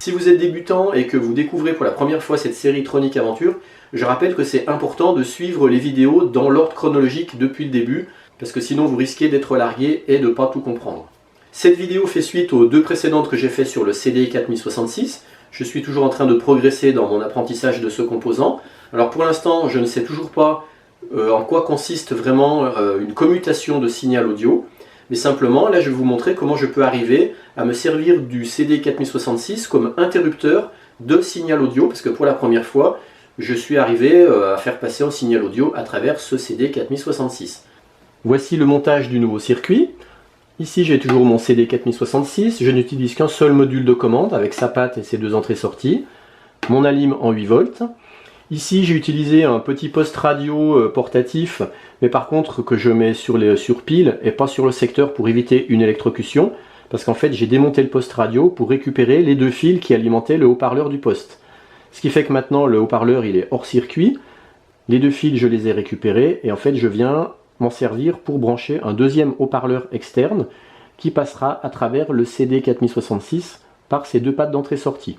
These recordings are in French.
Si vous êtes débutant et que vous découvrez pour la première fois cette série Tronic Aventure, je rappelle que c'est important de suivre les vidéos dans l'ordre chronologique depuis le début, parce que sinon vous risquez d'être largué et de ne pas tout comprendre. Cette vidéo fait suite aux deux précédentes que j'ai fait sur le CDI 4066. Je suis toujours en train de progresser dans mon apprentissage de ce composant. Alors pour l'instant, je ne sais toujours pas en quoi consiste vraiment une commutation de signal audio. Mais simplement, là je vais vous montrer comment je peux arriver à me servir du CDI 4066 comme interrupteur de signal audio. Parce que pour la première fois, je suis arrivé à faire passer un signal audio à travers ce CDI 4066. Voici le montage du nouveau circuit. Ici j'ai toujours mon CD 4066, je n'utilise qu'un seul module de commande avec sa patte et ses deux entrées-sorties, mon alim en 8 volts. Ici j'ai utilisé un petit poste radio portatif, mais par contre que je mets sur pile et pas sur le secteur pour éviter une électrocution, parce qu'en fait j'ai démonté le poste radio pour récupérer les deux fils qui alimentaient le haut-parleur du poste. Ce qui fait que maintenant le haut-parleur il est hors circuit, les deux fils je les ai récupérés et en fait je viens m'en servir pour brancher un deuxième haut-parleur externe qui passera à travers le CD 4066 par ces deux pattes d'entrée-sortie.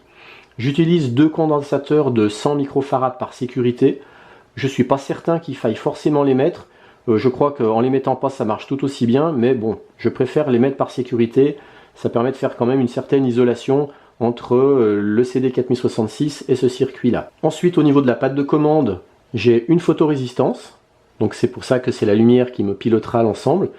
J'utilise deux condensateurs de 100 microfarads par sécurité. Je ne suis pas certain qu'il faille forcément les mettre. Je crois qu'en les mettant pas ça marche tout aussi bien, mais bon, je préfère les mettre par sécurité. Ça permet de faire quand même une certaine isolation entre le CD 4066 et ce circuit-là. Ensuite, au niveau de la patte de commande, j'ai une photorésistance. Donc c'est pour ça que c'est la lumière qui me pilotera l'ensemble.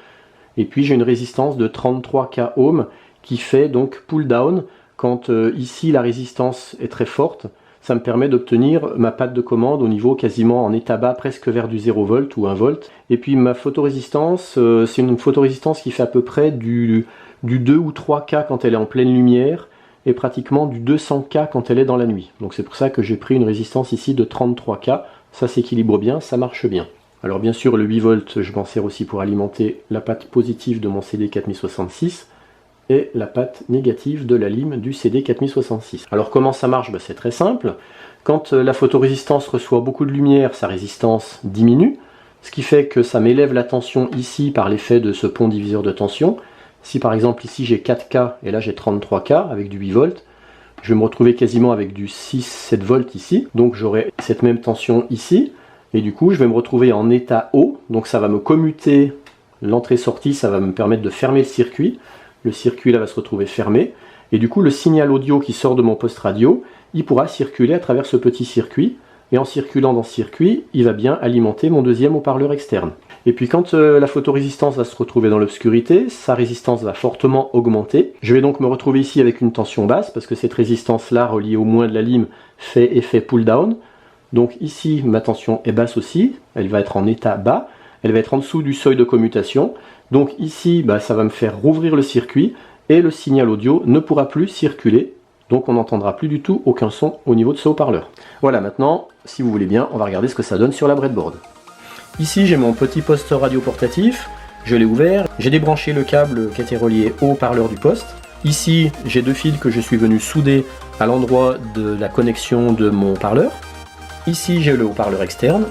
Et puis j'ai une résistance de 33 k ohms qui fait donc pull down. Quand ici la résistance est très forte, ça me permet d'obtenir ma patte de commande au niveau quasiment en état bas, presque vers du 0 volt ou 1 volt. Et puis ma photorésistance, c'est une photorésistance qui fait à peu près du 2 ou 3 k quand elle est en pleine lumière et pratiquement du 200 k quand elle est dans la nuit. Donc c'est pour ça que j'ai pris une résistance ici de 33 k. Ça s'équilibre bien, ça marche bien. Alors bien sûr le 8 volts je m'en sers aussi pour alimenter la patte positive de mon CD 4066 et la patte négative de la lime du CD 4066. Alors comment ça marche? C'est très simple. Quand la photorésistance reçoit beaucoup de lumière, sa résistance diminue, ce qui fait que ça m'élève la tension ici par l'effet de ce pont diviseur de tension. Si par exemple ici j'ai 4K et là j'ai 33K avec du 8 volts, je vais me retrouver quasiment avec du 6-7 volts ici, donc j'aurai cette même tension ici. Et du coup, je vais me retrouver en état haut, donc ça va me commuter l'entrée-sortie, ça va me permettre de fermer le circuit. Le circuit là va se retrouver fermé. Et du coup, le signal audio qui sort de mon poste radio, il pourra circuler à travers ce petit circuit. Et en circulant dans ce circuit, il va bien alimenter mon deuxième haut-parleur externe. Et puis quand la photorésistance va se retrouver dans l'obscurité, sa résistance va fortement augmenter. Je vais donc me retrouver ici avec une tension basse, parce que cette résistance-là, reliée au moins de la lime, fait effet pull-down. Donc ici, ma tension est basse aussi, elle va être en état bas, elle va être en dessous du seuil de commutation. Donc ici, ça va me faire rouvrir le circuit et le signal audio ne pourra plus circuler. Donc on n'entendra plus du tout aucun son au niveau de ce haut-parleur. Voilà, maintenant, si vous voulez bien, on va regarder ce que ça donne sur la breadboard. Ici, j'ai mon petit poste radio portatif, je l'ai ouvert, j'ai débranché le câble qui était relié au haut-parleur du poste. Ici, j'ai deux fils que je suis venu souder à l'endroit de la connexion de mon parleur. Ici j'ai le haut-parleur externe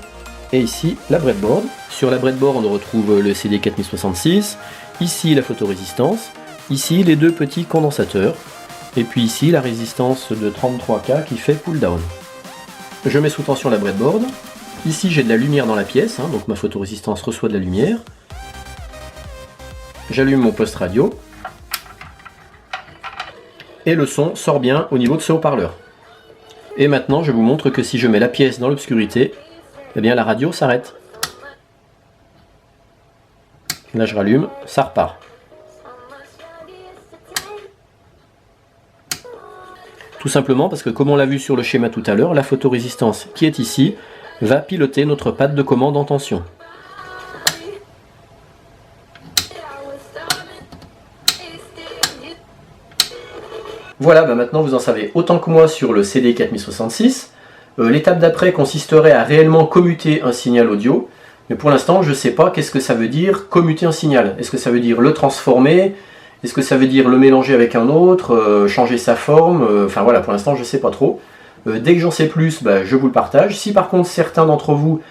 et ici la breadboard. Sur la breadboard on retrouve le CD 4066, ici la photorésistance, ici les deux petits condensateurs et puis ici la résistance de 33K qui fait pull down. Je mets sous tension la breadboard. Ici j'ai de la lumière dans la pièce, donc ma photorésistance reçoit de la lumière. J'allume mon poste radio et le son sort bien au niveau de ce haut-parleur. Et maintenant, je vous montre que si je mets la pièce dans l'obscurité, eh bien la radio s'arrête. Là, je rallume, ça repart. Tout simplement parce que, comme on l'a vu sur le schéma tout à l'heure, la photorésistance qui est ici va piloter notre patte de commande en tension. Voilà, maintenant vous en savez autant que moi sur le CD 4066. L'étape d'après consisterait à réellement commuter un signal audio, mais pour l'instant je ne sais pas qu'est-ce que ça veut dire commuter un signal. Est-ce que ça veut dire le transformer? Est-ce que ça veut dire le mélanger avec un autre, changer sa forme? Enfin voilà, pour l'instant je ne sais pas trop. Dès que j'en sais plus, je vous le partage. Si par contre certains d'entre vous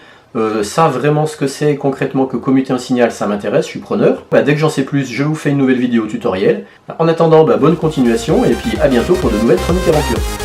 Ça vraiment ce que c'est concrètement que commuter un signal, ça m'intéresse, je suis preneur. Dès que j'en sais plus, je vous fais une nouvelle vidéo tutoriel. En attendant, bonne continuation et puis à bientôt pour de nouvelles chroniques aventures.